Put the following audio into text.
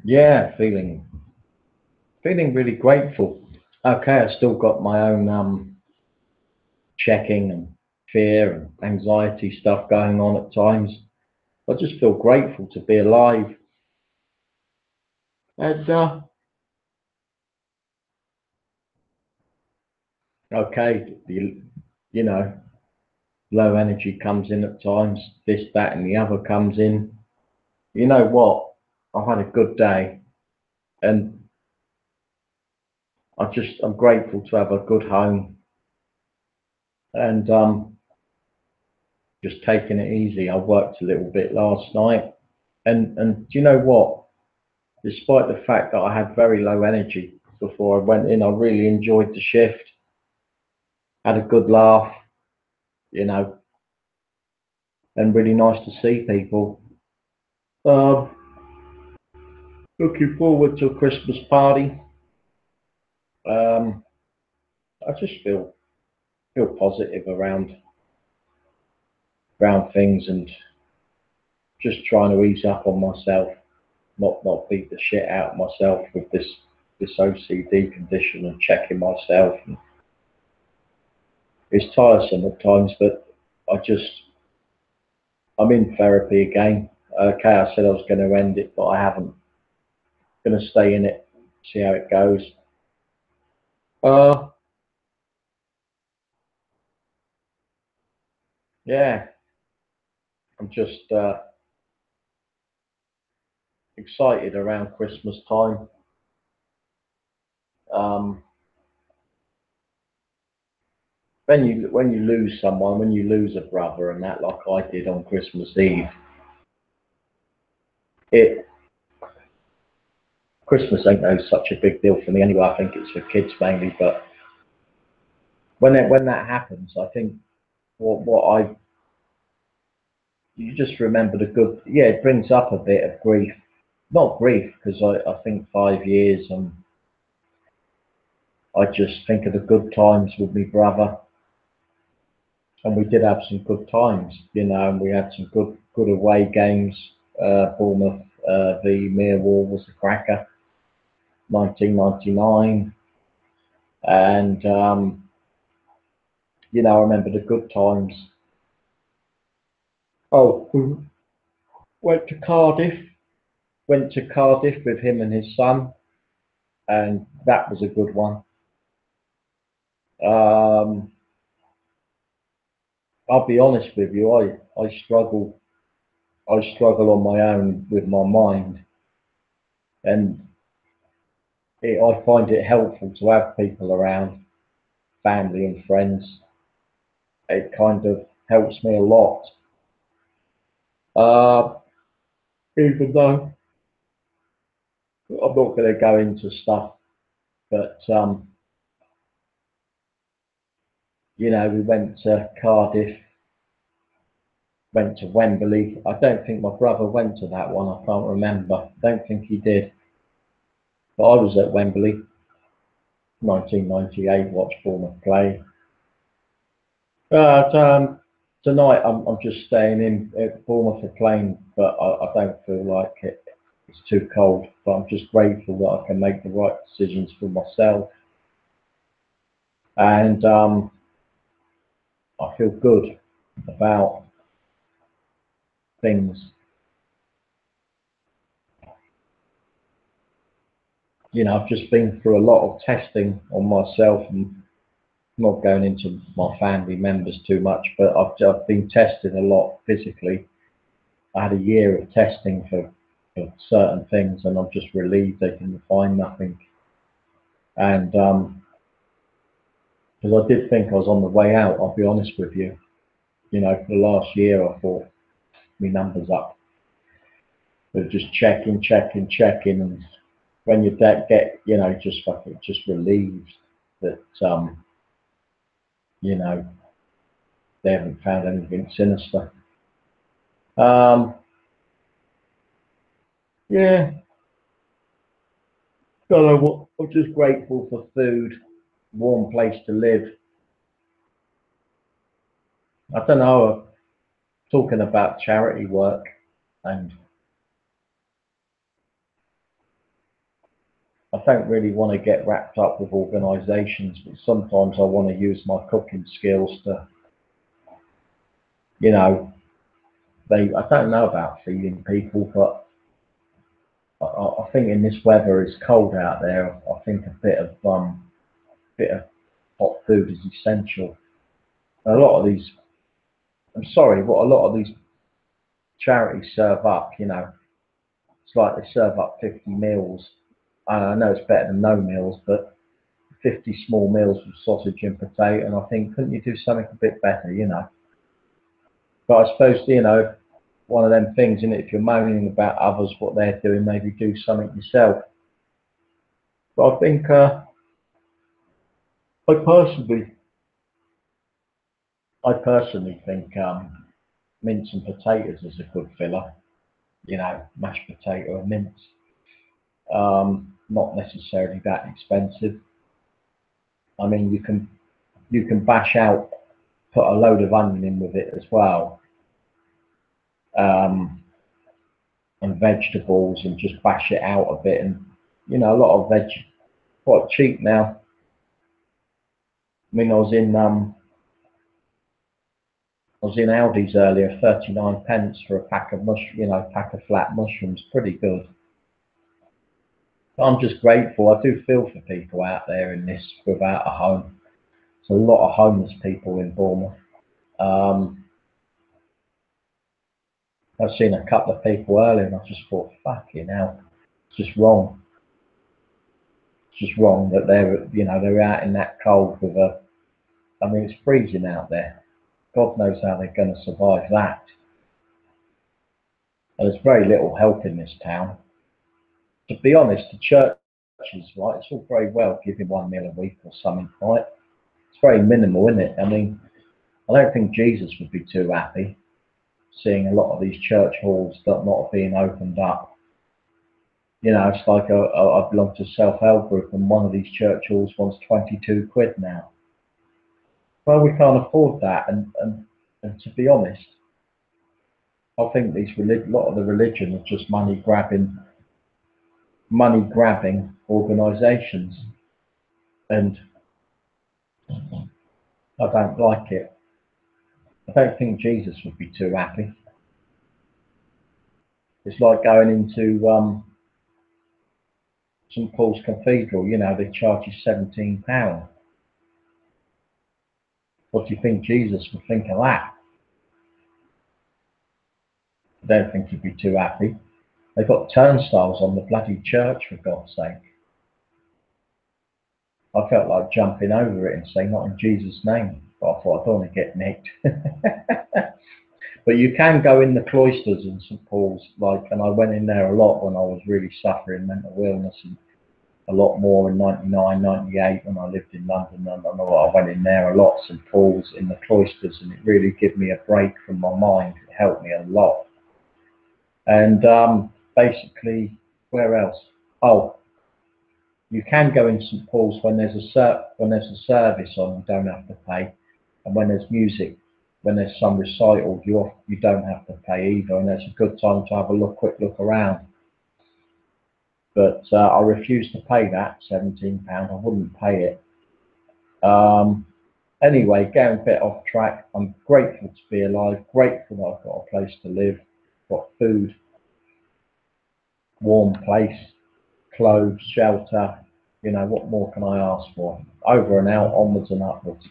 Yeah, feeling really grateful. Okay, I still got my own checking and fear and anxiety stuff going on at times. I just feel grateful to be alive. And okay, you know, low energy comes in at times. This, that, and the other comes in. You know what? I've had a good day, and I'm grateful to have a good home, and just taking it easy. I worked a little bit last night, and do you know what? Despite the fact that I had very low energy before I went in, I really enjoyed the shift. Had a good laugh, you know, and really nice to see people. Um, Looking forward to a Christmas party. Um, I just feel positive around things and just trying to ease up on myself, not beat the shit out of myself with this OCD condition and checking myself. And it's tiresome at times, but I'm in therapy again. Okay, I said I was going to end it, but I haven't. Going to stay in it, see how it goes. Uh, yeah, I'm just excited around Christmas time. Um, when you lose someone, when you lose a brother and that, like I did on Christmas Eve, it Christmas ain't no such a big deal for me anyway. I think it's for kids mainly, but when that happens, I think what I you just remember the good. Yeah, it brings up a bit of grief, not grief because I think 5 years and I just think of the good times with my brother, and we did have some good times, you know, and we had some good away games. Bournemouth v Millwall was a cracker, 1999, and you know, I remember the good times. Oh, we went to Cardiff, went to Cardiff with him and his son, and that was a good one. Um, I'll be honest with you, I struggle on my own with my mind, and I find it helpful to have people around, family and friends. It kind of helps me a lot. Uh, Even though I'm not going to go into stuff, but you know, we went to Cardiff, went to Wembley. I don't think my brother went to that one. I can't remember. I don't think he did. But I was at Wembley, 1998, watched Bournemouth play. But tonight I'm just staying in at Bournemouth are playing, but I don't feel like it. It's too cold. But I'm just grateful that I can make the right decisions for myself, and I feel good about things. You know, I've just been through a lot of testing on myself, and not going into my family members too much, but I've been tested a lot physically. I had a year of testing for certain things, and I'm just relieved they can find nothing. And because I did think I was on the way out, I'll be honest with you. You know, for the last year, I thought my numbers up. But just checking, and when you get, you know, just fucking just relieved that you know, they haven't found anything sinister. Um, yeah, don't know what. I'm just grateful for food, warm place to live. I don't know. Talking about charity work, and I don't really want to get wrapped up with organisations, but sometimes I want to use my cooking skills to, you know, I don't know about feeding people, but I think in this weather, it's cold out there. I think bit of hot food is essential. A lot of these, I'm sorry, what a lot of these charities serve up, it's like they serve up 50 meals. And I know it's better than no meals, but 50 small meals with sausage and potato. And I think, couldn't you do something a bit better? But I suppose, one of them things, in it, if you're moaning about others, what they're doing, maybe do something yourself. But I personally, I personally think mince and potatoes is a good filler. Mashed potato and mince. Not necessarily that expensive. I mean, you can bash out, put a load of onion in with it as well, um, and vegetables, and just bash it out a bit. And a lot of veg quite cheap now. I mean, I was in Aldi's earlier, 39 pence for a pack of pack of flat mushrooms. Pretty good. But I'm just grateful. I do feel for people out there in this without a home. There's a lot of homeless people in Bournemouth. Um, I've seen a couple of people earlier, and I just thought, fucking hell, it's just wrong. It's just wrong that they're out in that cold with a. I mean, it's freezing out there. God knows how they're going to survive that. And there's very little help in this town. To be honest, the churches, right, it's all very well giving one meal a week or something, right? It's very minimal, isn't it? I mean, I don't think Jesus would be too happy seeing a lot of these church halls that not being opened up. It's like I belong to a self-help group, and one of these church halls wants 22 quid now. Well, we can't afford that, and to be honest, I think a lot of the religion is just money grabbing organisations, and I don't like it. I don't think Jesus would be too happy. It's like going into St Paul's Cathedral. They charge you £17. What do you think Jesus would think of that? I don't think he'd be too happy. They've got turnstiles on the bloody church, for God's sake. I felt like jumping over it and saying, not in Jesus' name. But I thought, I don't want to get nicked. But you can go in the cloisters in St Paul's, and I went in there a lot when I was really suffering mental illness, and a lot more in 99, 98 when I lived in London. And I went in there a lot, St Paul's, in the cloisters, and it really gave me a break from my mind. It helped me a lot. And basically, where else? Oh, you can go in St Paul's when there's a service on. You don't have to pay, and when there's music, when there's some recital, you don't have to pay either, and it's a good time to have a quick look around. But I refused to pay that £17. I wouldn't pay it. Anyway, getting a bit off track. I'm grateful to be alive. Grateful that I've got a place to live, got food, warm place, clothes, shelter. What more can I ask for? Over and out, onwards and upwards.